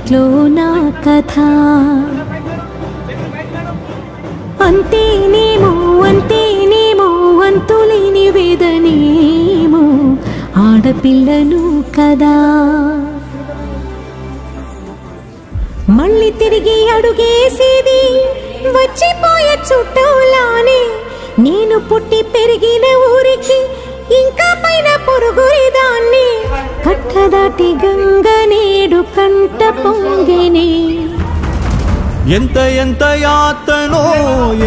ఇంట్లో నా కథ అంతేనేమో అంతేనేమో అంతులేని వేదనేమో ఆడపిల్లను కదా మళ్ళీ తిరిగి అడుగేసేది వచ్చిపోయే చుట్టూలానే నేను పుట్టి పెరిగిన ఊరికి ఇంకా పైన పొరుగురిదాన్ని కట్టదాటి గంగ నేడు కంట పొంగెనే ఎంత ఎంత యాతనో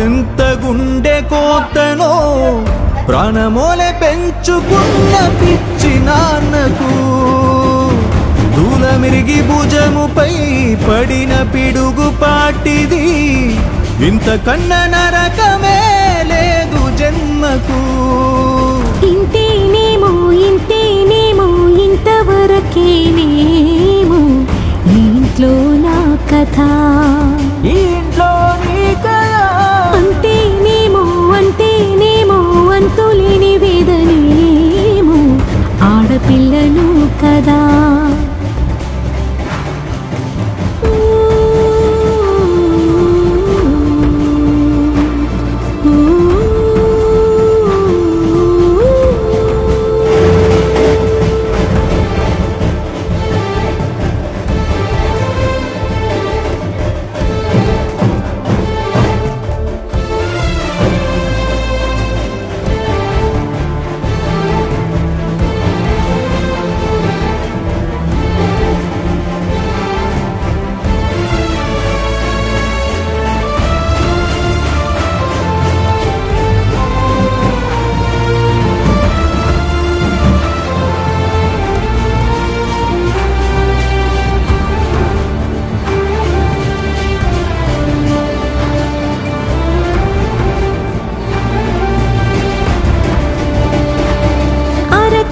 ఎంత గుండె కోతనో ప్రాణమోలే పెంచుకున్న పిచ్చి నాన్నకు దూలమిరిగి భుజముపై పడిన పిడుగు పాటిది ఇంతకన్నా నరకమే లేదు జన్మకు ఇంతేనేమో ఇంతేనేమో ఇంతవరకేనేమో ఇంట్లో నా కథ ఇంట్లో నీ కథ అంతేనేమో అంతేనేమో అంతులేని వేదనేమో ఆడపిల్లను కదా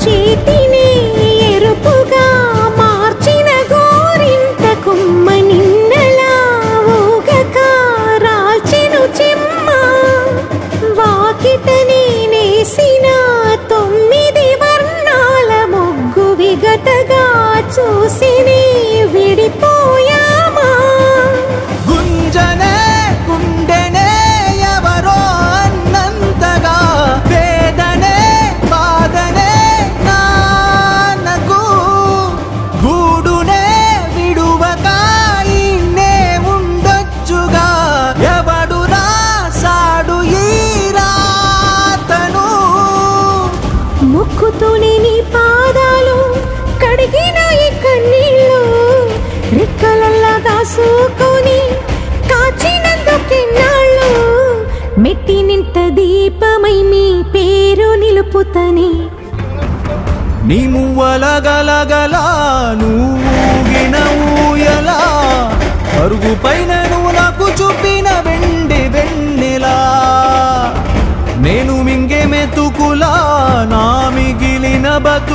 చేతిని ఎరుపుగా మార్చిన గోరింట కొమ్మ నిన్నలా ఊగక రాల్చెను చెమ్మ వాకిటని నేసిన 9 వర్ణాల ముగ్గు విగతగా చూసిని విడిపోయామా గుంజనే గుండెనే ఎవరో అన్నంతగా వేదనే బాధనే గూడునే విడువక ఇన్నే ఉండొచ్చుగా ఎవడు రాసాడు ఈ రాతను ముక్కుతోనే నీ పాదాలు కడిగిన ఈ కన్నీళ్ళు రెక్కలల్లా దాసుకొని కాచినందుకెన్నాళ్ళు మెట్టి నింట దీపమై మీ పేరు నిలుపుతని నీ మువ్వల గలగల నువ్వుగిన ఊయలా అరుగు పైన నువ్వు నాకు చూపిన వెండి వెన్నెలా నేను మింగే మెతుకులా నా మిగిలిన బతు